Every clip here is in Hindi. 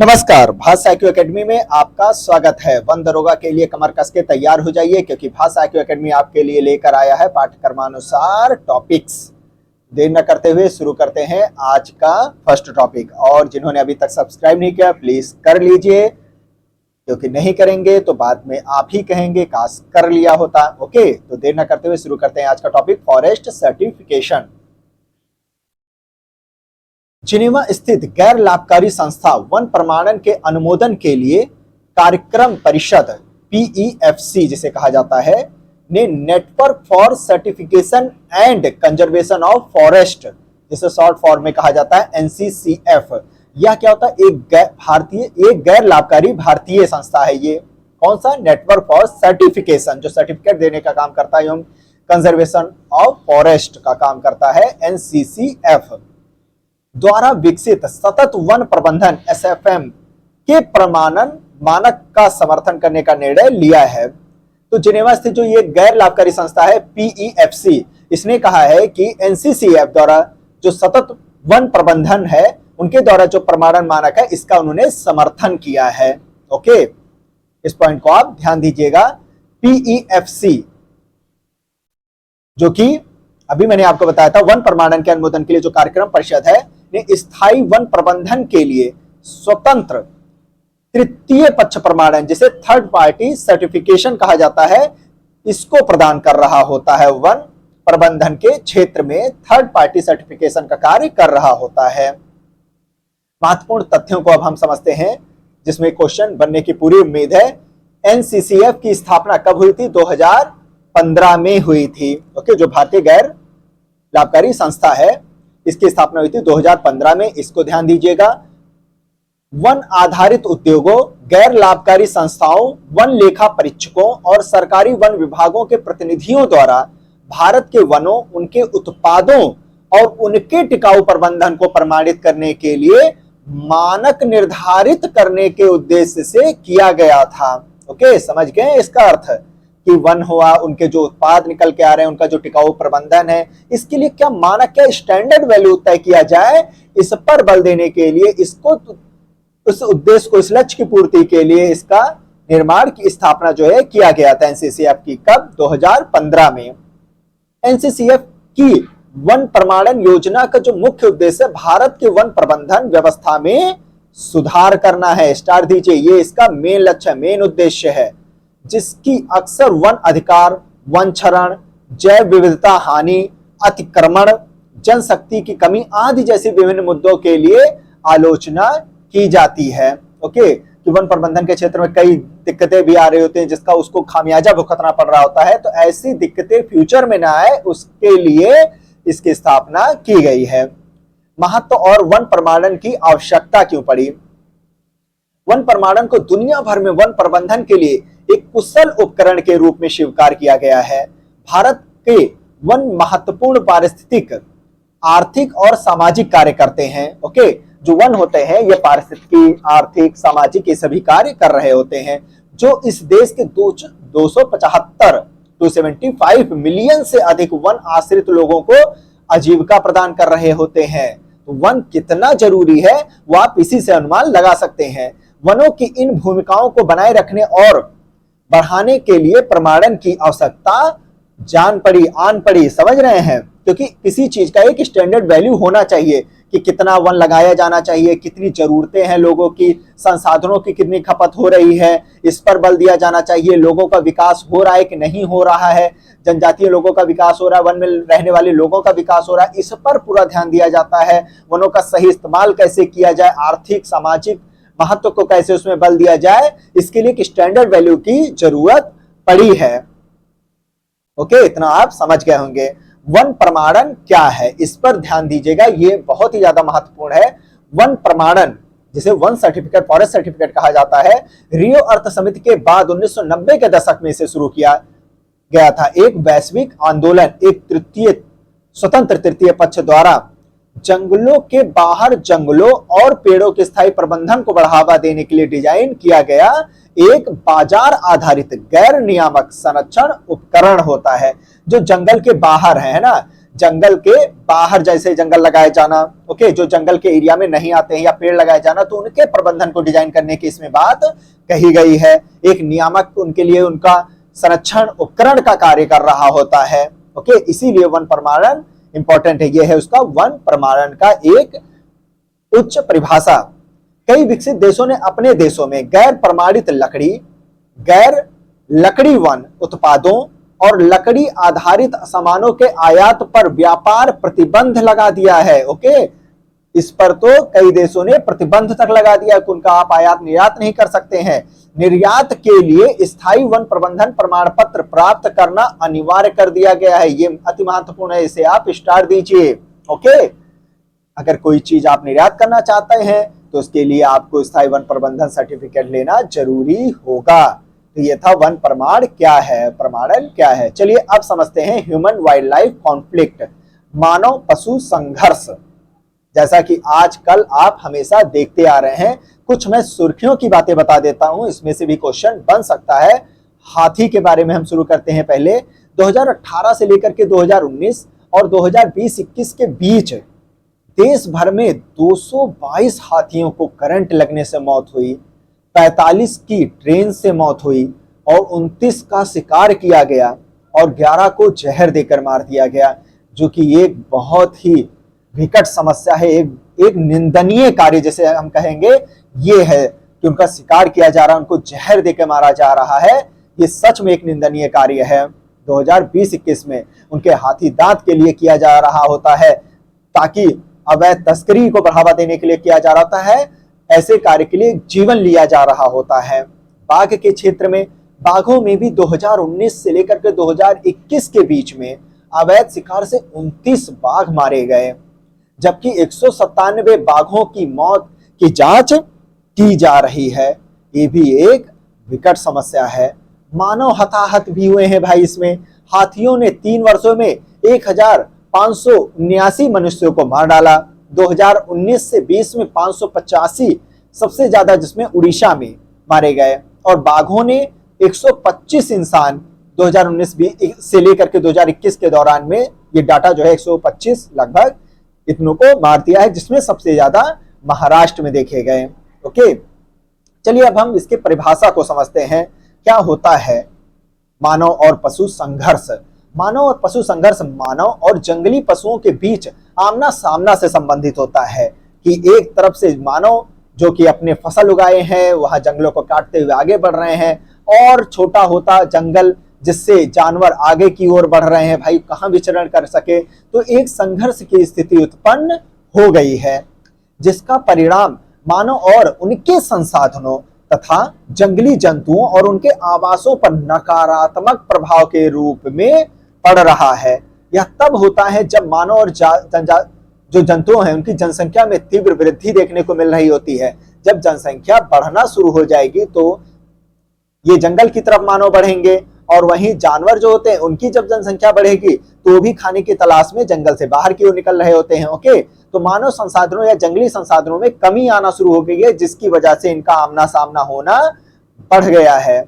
नमस्कार, भाषा IQ एकेडमी में आपका स्वागत है। वन दरोगा के लिए कमर कस के तैयार हो जाइए, क्योंकि भाषा IQ एकेडमी आपके लिए लेकर आया है पाठ्यक्रमानुसार टॉपिक्स। देर न करते हुए शुरू करते हैं आज का फर्स्ट टॉपिक। और जिन्होंने अभी तक सब्सक्राइब नहीं किया प्लीज कर लीजिए, क्योंकि नहीं करेंगे तो बाद में आप ही कहेंगे काश कर लिया होता। ओके, तो देर न करते हुए शुरू करते हैं आज का टॉपिक, फॉरेस्ट सर्टिफिकेशन। जिनेवा स्थित गैर लाभकारी संस्था वन प्रमाणन के अनुमोदन के लिए कार्यक्रम परिषद PEFC जिसे कहा जाता है ने network for certification and conservation of forest, जिसे शॉर्ट फॉर्म में कहा जाता है NCCF। यह क्या होता है? एक गैर लाभकारी भारतीय संस्था है। ये कौन सा? नेटवर्क फॉर सर्टिफिकेशन, जो सर्टिफिकेट देने का काम करता है एवं कंजर्वेशन ऑफ फॉरेस्ट का काम करता है, NCCF द्वारा विकसित सतत वन प्रबंधन SFM के प्रमाणन मानक का समर्थन करने का निर्णय लिया है। तो जिनेवा स्थित जो ये गैर लाभकारी संस्था है PEFC, इसने कहा है कि NCCF द्वारा जो सतत वन प्रबंधन है उनके द्वारा जो प्रमाणन मानक है इसका उन्होंने समर्थन किया है। ओके, इस पॉइंट को आप ध्यान दीजिएगा। PEFC जो कि अभी मैंने आपको बताया था, वन प्रमाणन के अनुमोदन के लिए जो कार्यक्रम परिषद है ने स्थायी वन प्रबंधन के लिए स्वतंत्र तृतीय पक्ष प्रमाणन, जिसे थर्ड पार्टी सर्टिफिकेशन कहा जाता है, इसको प्रदान कर रहा होता है। वन प्रबंधन के क्षेत्र में थर्ड पार्टी सर्टिफिकेशन का कार्य कर रहा होता है। महत्वपूर्ण तथ्यों को अब हम समझते हैं, जिसमें क्वेश्चन बनने की पूरी उम्मीद है। NCCF की स्थापना कब हुई थी? 2015 में हुई थी। ओके, जो भारतीय गैर लाभकारी संस्था है इसकी स्थापना हुई थी 2015 में। इसको ध्यान दीजिएगा। वन आधारित उद्योगों, गैर लाभकारी संस्थाओं, वन लेखा परीक्षकों और सरकारी वन विभागों के प्रतिनिधियों द्वारा भारत के वनों, उनके उत्पादों और उनके टिकाऊ प्रबंधन को प्रमाणित करने के लिए मानक निर्धारित करने के उद्देश्य से किया गया था। ओके, समझ गए इसका अर्थ? कि वन हुआ, उनके जो उत्पाद निकल के आ रहे हैं, उनका जो टिकाऊ प्रबंधन है, इसके लिए क्या मानक, क्या स्टैंडर्ड वैल्यू तय किया जाए, इस पर बल देने के लिए, इसको उस उद्देश्य को, इस लक्ष्य की पूर्ति के लिए इसका निर्माण की स्थापना जो है किया गया था NCCF की। कब? 2015 में। NCCF की वन प्रमाणन योजना का जो मुख्य उद्देश्य है भारत के वन प्रबंधन व्यवस्था में सुधार करना है। स्टार दीजिए, ये इसका मेन लक्ष्य, मेन उद्देश्य है, जिसकी अक्सर वन अधिकार, वन क्षरण, जैव विविधता हानि, अतिक्रमण, जनशक्ति की कमी आदि जैसे विभिन्न मुद्दों के लिए आलोचना की जाती है। ओके, कि वन प्रबंधन के क्षेत्र में कई दिक्कतें भी आ रही होती हैं, जिसका उसको खामियाजा भुगतना पड़ रहा होता है। तो ऐसी दिक्कतें फ्यूचर में ना आए, उसके लिए इसकी स्थापना की गई है। महत्व और वन प्रमाणन की आवश्यकता क्यों पड़ी? वन प्रमाणन को दुनिया भर में वन प्रबंधन के लिए एक कुशल उपकरण के रूप में स्वीकार किया गया है। भारत के वन महत्वपूर्ण पारिस्थितिक, आर्थिक और सामाजिक कार्य करते हैं। ओके, जो वन होते हैं ये पारिस्थितिक, आर्थिक, सामाजिक ये सभी कार्य कर रहे होते हैं, जो इस देश के 275 मिलियन से अधिक वन आश्रित लोगों को आजीविका प्रदान कर रहे होते हैं। तो वन कितना जरूरी है वो आप इसी से अनुमान लगा सकते हैं। वनों की इन भूमिकाओं को बनाए रखने और बढ़ाने के लिए प्रमाणन की आवश्यकता आन पड़ी, समझ रहे हैं? क्योंकि किसी चीज का एक स्टैंडर्ड वैल्यू होना चाहिए कि कितना वन लगाया जाना चाहिए, कितनी जरूरतें हैं लोगों की, संसाधनों की कितनी खपत हो रही है, इस पर बल दिया जाना चाहिए। लोगों का विकास हो रहा है कि नहीं हो रहा है, जनजातीय लोगों का विकास हो रहा है, वन में रहने वाले लोगों का विकास हो रहा है, इस पर पूरा ध्यान दिया जाता है। वनों का सही इस्तेमाल कैसे किया जाए, आर्थिक सामाजिक महत्व को कैसे उसमें बल दिया जाए, इसके लिए एक स्टैंडर्ड वैल्यू की जरूरत पड़ी है। ओके, इतना आप समझ गए होंगे। वन प्रमाणन क्या है, इस पर ध्यान दीजिएगा, ये बहुत ही ज्यादा महत्वपूर्ण है। वन प्रमाणन, जिसे वन सर्टिफिकेट, फॉरेस्ट सर्टिफिकेट कहा जाता है, रियो अर्थ समिति के बाद 1990 के दशक में इसे शुरू किया गया था। एक वैश्विक आंदोलन, एक स्वतंत्र तृतीय पक्ष द्वारा जंगलों के बाहर जंगलों और पेड़ों के स्थायी प्रबंधन को बढ़ावा देने के लिए डिजाइन किया गया एक बाजार आधारित गैर नियामक संरक्षण उपकरण होता है। जो जंगल के बाहर है ना, जंगल के बाहर जैसे जंगल लगाए जाना, ओके, जो जंगल के एरिया में नहीं आते हैं या पेड़ लगाए जाना, तो उनके प्रबंधन को डिजाइन करने की इसमें बात कही गई है। एक नियामक उनके लिए उनका संरक्षण उपकरण का कार्य कर रहा होता है, ओके, इसीलिए वन प्रमाणन इंपॉर्टेंट है। यह है उसका वन प्रमाणन का एक उच्च परिभाषा। कई विकसित देशों ने अपने देशों में गैर प्रमाणित लकड़ी, गैर लकड़ी वन उत्पादों और लकड़ी आधारित सामानों के आयात पर व्यापार प्रतिबंध लगा दिया है, ओके। इस पर तो कई देशों ने प्रतिबंध तक लगा दिया कि उनका आप आयात निर्यात नहीं कर सकते हैं। निर्यात के लिए स्थायी वन प्रबंधन प्रमाण पत्र प्राप्त करना अनिवार्य कर दिया गया है। ये अति महत्वपूर्ण है, इसे आप स्टार दीजिए, ओके। अगर कोई चीज आप निर्यात करना चाहते हैं तो उसके लिए आपको स्थायी वन प्रबंधन सर्टिफिकेट लेना जरूरी होगा। तो ये था वन प्रमाण क्या है, प्रमाणन क्या है। चलिए अब समझते हैं ह्यूमन वाइल्ड लाइफ कॉन्फ्लिक्ट, मानव पशु संघर्ष। जैसा कि आजकल आप हमेशा देखते आ रहे हैं, कुछ मैं सुर्खियों की बातें बता देता हूं, इसमें से भी क्वेश्चन बन सकता है। हाथी के बारे में हम शुरू करते हैं। पहले 2018 से लेकर के 2019 और 2020-21 के बीच देश भर में 222 हाथियों को करंट लगने से मौत हुई, 45 की ट्रेन से मौत हुई और 29 का शिकार किया गया और 11 को जहर देकर मार दिया गया, जो कि एक बहुत ही विकट समस्या है। एक निंदनीय कार्य जिसे हम कहेंगे ये है कि उनका शिकार किया जा रहा है, उनको जहर देकर मारा जा रहा है। ये सच में एक निंदनीय कार्य है। 2020-21 में उनके हाथी दांत के लिए किया जा रहा होता है, ताकि अवैध तस्करी को बढ़ावा देने के लिए किया जा रहा होता है। ऐसे कार्य के लिए जीवन लिया जा रहा होता है। बाघ के क्षेत्र में, बाघों में भी 2019 से लेकर के 2021 के बीच में अवैध शिकार से 29 बाघ मारे गए, जबकि 197 बाघों की मौत की जांच की जा रही है। ये भी एक विकट समस्या है। मानव हताहत भी हुए हैं भाई इसमें। हाथियों ने 3 वर्षों में 1579 मनुष्यों को मार डाला। 2019 से 20 में 585 सबसे ज्यादा, जिसमें उड़ीसा में मारे गए, और बाघों ने 125 इंसान 2019 से लेकर के 2021 के दौरान में, ये डाटा जो है 125 लगभग इतनों को मार दिया है, जिसमें सबसे ज्यादा महाराष्ट्र में देखे गए, ओके। चलिए अब हम इसके परिभाषा को समझते हैं। क्या होता है मानव और पशु संघर्ष? मानव और पशु संघर्ष मानव और जंगली पशुओं के बीच आमना सामना से संबंधित होता है कि एक तरफ से मानव जो कि अपने फसल उगाए हैं, वहां जंगलों को काटते हुए आगे बढ़ रहे हैं, और छोटा होता जंगल जिससे जानवर आगे की ओर बढ़ रहे हैं, भाई कहां विचरण कर सके, तो एक संघर्ष की स्थिति उत्पन्न हो गई है, जिसका परिणाम मानव और उनके संसाधनों तथा जंगली जंतुओं और उनके आवासों पर नकारात्मक प्रभाव के रूप में पड़ रहा है। यह तब होता है जब मानव और जो जंतु हैं उनकी जनसंख्या में तीव्र वृद्धि देखने को मिल रही होती है। जब जनसंख्या बढ़ना शुरू हो जाएगी तो ये जंगल की तरफ मानव बढ़ेंगे, और वहीं जानवर जो होते हैं उनकी जब जनसंख्या बढ़ेगी तो भी खाने की तलाश में जंगल से बाहर की ओर निकल रहे होते हैं, ओके। तो मानव संसाधनों या जंगली संसाधनों में कमी आना शुरू हो गई है, जिसकी वजह से इनका आमना सामना होना बढ़ गया है।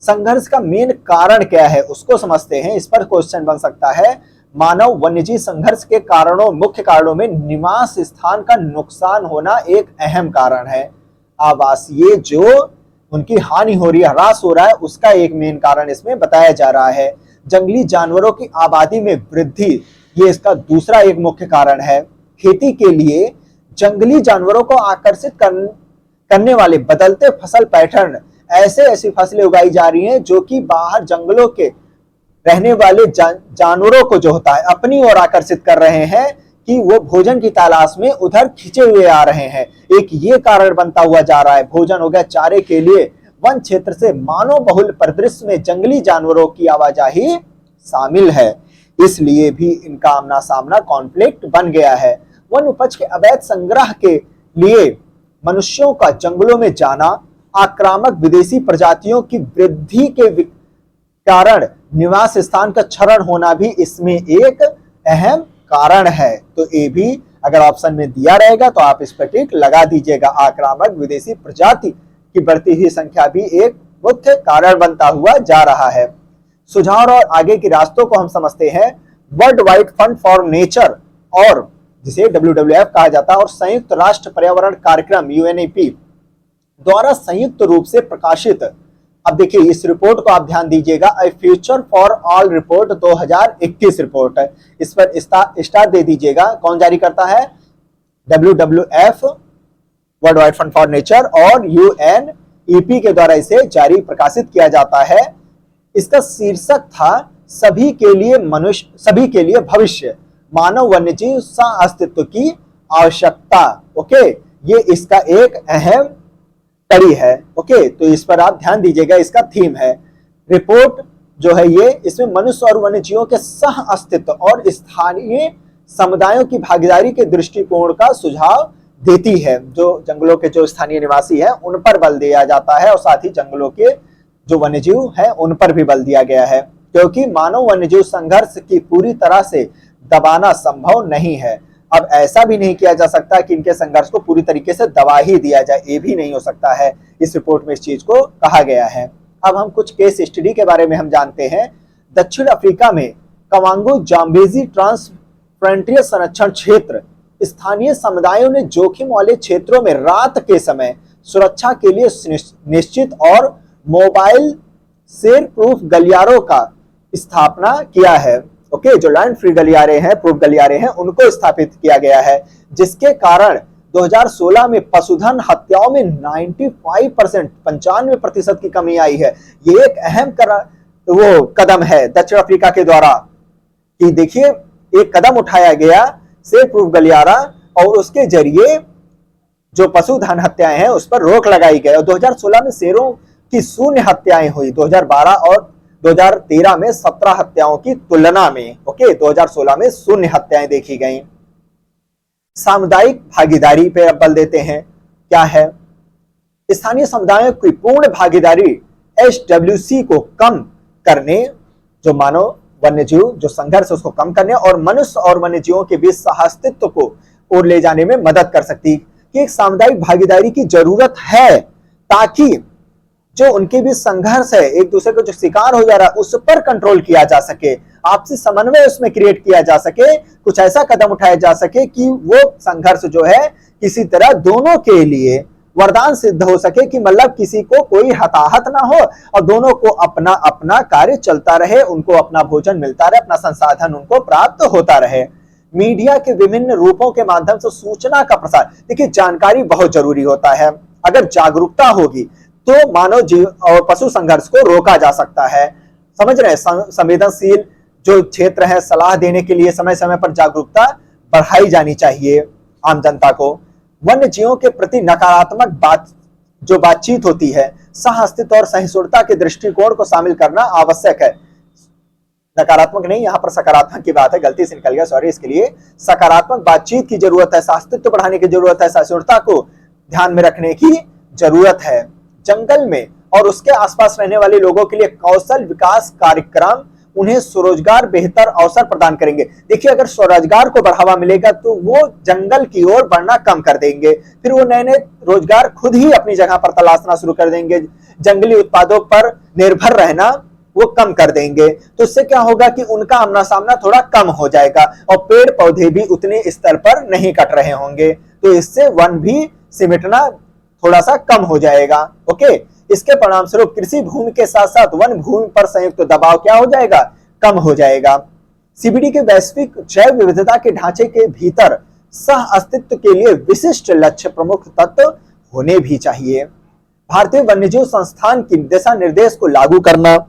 संघर्ष का मेन कारण क्या है उसको समझते हैं। इस पर क्वेश्चन बन सकता है। मानव वन्यजीव संघर्ष के कारणों, मुख्य कारणों में निवास स्थान का नुकसान होना एक अहम कारण है। आवासीय जो उनकी हानि हो रही है, ह्रास हो रहा है, उसका एक मेन कारण इसमें बताया जा रहा है। जंगली जानवरों की आबादी में वृद्धि, ये इसका दूसरा एक मुख्य कारण है। खेती के लिए जंगली जानवरों को आकर्षित करने वाले बदलते फसल पैटर्न, ऐसी फसलें उगाई जा रही हैं जो कि बाहर जंगलों के रहने वाले जानवरों को जो होता है अपनी ओर आकर्षित कर रहे हैं कि वो भोजन की तलाश में उधर खिंचे हुए आ रहे हैं। एक ये कारण बनता हुआ जा रहा है। भोजन हो गया, चारे के लिए वन क्षेत्र से मानव बहुल परिदृश्य में जंगली जानवरों की आवाजाही शामिल है, इसलिए भी इनका आमना सामना कॉन्फ्लिक्ट बन गया है। वन उपज के अवैध संग्रह के लिए मनुष्यों का जंगलों में जाना, आक्रामक विदेशी प्रजातियों की वृद्धि के कारण निवास स्थान का क्षरण होना भी इसमें एक अहम कारण है। तो ये भी अगर ऑप्शन में दिया रहेगा तो आप इस पर टिक लगा दीजिएगा। आक्रामक विदेशी प्रजाति की बढ़ती हुई संख्या भी एक मुख्य कारण बनता हुआ जा रहा है। सुझाव और आगे के रास्तों को हम समझते हैं। World wide fund for nature और जिसे WWF कहा जाता है और संयुक्त राष्ट्र पर्यावरण कार्यक्रम UNEP द्वारा संयुक्त रूप से प्रकाशित, अब देखिए इस रिपोर्ट को आप ध्यान दीजिएगा, ए future for all report 2021 report है। इस पर स्टार दे दीजिएगा। कौन जारी करता है? WWF world wide fund for nature और UNEP के द्वारा इसे जारी प्रकाशित किया जाता है। इसका शीर्षक था सभी के लिए मनुष्य, सभी के लिए भविष्य, मानव वन्यजीव सह अस्तित्व की आवश्यकता। ओके, ये इसका एक अहम कड़ी है। ओके, तो इस पर आप ध्यान दीजिएगा, इसका थीम है। रिपोर्ट जो है ये, इसमें मनुष्य और वन्यजीवों के सह अस्तित्व और स्थानीय समुदायों की भागीदारी के दृष्टिकोण का सुझाव देती है। जो जंगलों के जो स्थानीय निवासी हैं उन पर बल दिया जाता है और साथ ही जंगलों के जो वन्यजीव हैं उन पर भी बल दिया गया है, क्योंकि मानव वन्यजीव संघर्ष की पूरी तरह से दबाना संभव नहीं है। अब ऐसा भी नहीं किया जा सकता कि इनके संघर्ष को पूरी तरीके से दबा ही दिया जाए, ये भी नहीं हो सकता है। इस रिपोर्ट में इस चीज को कहा गया है। अब हम कुछ केस स्टडी के बारे में हम जानते हैं। दक्षिण अफ्रीका में कवांगो जाम्बेजी ट्रांस फ्रंटियर संरक्षण क्षेत्र, स्थानीय समुदायों ने जोखिम वाले क्षेत्रों में रात के समय सुरक्षा के लिए निश्चित और मोबाइल शेर प्रूफ गलियारों का स्थापना किया है। ओके, जो लैंड फ्री गलियारे हैं, प्रूफ गलियारे हैं, उनको स्थापित किया गया है, जिसके कारण 2016 में पशुधन हत्याओं में 95% की कमी आई है। ये एक अहम वो कदम है दक्षिण अफ्रीका के द्वारा कि देखिए एक कदम उठाया गया शेर प्रूफ गलियारा और उसके जरिए जो पशुधन हत्याएं हैं उस पर रोक लगाई गई और 2016 में शेरों की शून्य हत्याएं हुई। 2012 और 2013 में 17 हत्याओं की तुलना में। ओके, 2016 में शून्य हत्याएं देखी गई। सामुदायिक भागीदारी पे बल देते हैं। क्या है? स्थानीय समुदायों की पूर्ण भागीदारी HWC को कम करने, जो मानव वन्यजीव जो संघर्ष उसको कम करने और मनुष्य और वन्यजीवों के बीच सहअस्तित्व को ओर ले जाने में मदद कर सकती है। कि एक सामुदायिक भागीदारी की जरूरत है ताकि जो उनके बीच संघर्ष है, एक दूसरे को जो शिकार हो जा रहा है उस पर कंट्रोल किया जा सके, आपसी समन्वय उसमें क्रिएट किया जा सके, कुछ ऐसा कदम उठाया जा सके कि वो संघर्ष जो है किसी तरह दोनों के लिए वरदान सिद्ध हो सके, कि मतलब किसी को कोई हताहत ना हो और दोनों को अपना अपना कार्य चलता रहे, उनको अपना भोजन मिलता रहे, अपना संसाधन उनको प्राप्त होता रहे। मीडिया के विभिन्न रूपों के माध्यम से सूचना का प्रसार, देखिए जानकारी बहुत जरूरी होता है। अगर जागरूकता होगी तो मानव जीव और पशु संघर्ष को रोका जा सकता है। समझ रहे हैं? संवेदनशील जो क्षेत्र है, सलाह देने के लिए समय समय पर जागरूकता बढ़ाई जानी चाहिए आम जनता को। वन्य जीवों के प्रति नकारात्मक बातचीत होती है, सह अस्तित्व और सहिष्णुता के दृष्टिकोण को शामिल करना आवश्यक है। नकारात्मक नहीं, यहाँ पर सकारात्मक की बात है, गलती से निकल गया, सॉरी। इसके लिए सकारात्मक बातचीत की जरूरत है, अस्तित्व बढ़ाने की जरूरत है, सहिष्णुता को ध्यान में रखने की जरूरत है। जंगल में और उसके आसपास रहने वाले लोगों के लिए कौशल विकास कार्यक्रम उन्हें स्वरोजगार बेहतर अवसर प्रदान करेंगे। देखिए अगर स्वरोजगार को बढ़ावा मिलेगा तो वो जंगल की ओर बढ़ना कम कर देंगे, फिर वो नए नए रोजगार खुद ही अपनी जगह पर तलाशना शुरू कर देंगे, जंगली उत्पादों पर निर्भर रहना वो कम कर देंगे। तो इससे क्या होगा कि उनका आमना सामना थोड़ा कम हो जाएगा और पेड़ पौधे भी उतने स्तर पर नहीं कट रहे होंगे, तो इससे वन भी सिमटना थोड़ा सा कम हो जाएगा। ओके, इसके परिणाम स्वरूप कृषि भूमि के साथ साथ वन भूमि पर संयुक्त दबाव क्या हो जाएगा? कम हो जाएगा। CBD के वैश्विक जैव विविधता के ढांचे के भीतर सह अस्तित्व के लिए विशिष्ट लक्ष्य प्रमुख तत्व होने भी चाहिए। भारतीय वन्यजीव संस्थान की दिशा निर्देश को लागू करना,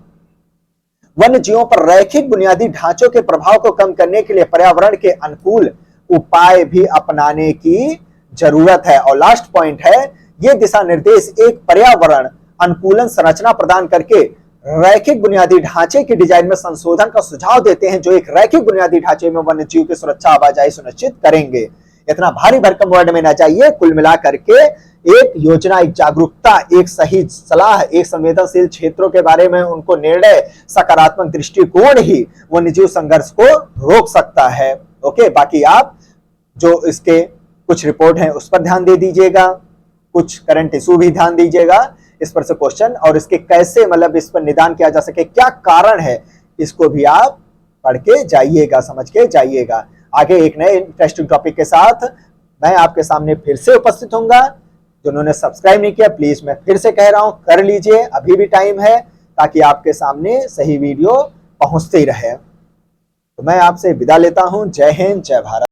वन्य जीवों पर रैखिक बुनियादी ढांचों के प्रभाव को कम करने के लिए पर्यावरण के अनुकूल उपाय भी अपनाने की जरूरत है। और लास्ट पॉइंट है, ये दिशा निर्देश एक पर्यावरण अनुकूलन संरचना प्रदान करके रैखिक बुनियादी ढांचे के डिजाइन में संशोधन का सुझाव देते हैं, जो एक रैखिक बुनियादी ढांचे में वन्य जीव की सुरक्षा आवाजाही सुनिश्चित करेंगे। इतना भारी भरकम वर्ड में ना चाहिए, कुल मिलाकर के एक योजना, एक जागरूकता, एक सही सलाह, एक संवेदनशील क्षेत्रों के बारे में उनको निर्णय, सकारात्मक दृष्टिकोण ही वन्यजीव संघर्ष को रोक सकता है। ओके, बाकी आप जो इसके कुछ रिपोर्ट हैं उस पर ध्यान दे दीजिएगा, कुछ करंट इशू भी ध्यान दीजिएगा, इस पर से क्वेश्चन और इसके कैसे मतलब इस पर निदान किया जा सके, क्या कारण है, इसको भी आप पढ़ के जाइएगा, समझ के जाइएगा। आगे एक नए इंटरेस्टिंग टॉपिक के साथ मैं आपके सामने फिर से उपस्थित होऊंगा। जिन्होंने सब्सक्राइब नहीं किया प्लीज मैं फिर से कह रहा हूं कर लीजिए, अभी भी टाइम है, ताकि आपके सामने सही वीडियो पहुंचते ही रहे। तो मैं आपसे विदा लेता हूं। जय हिंद, जय भारत।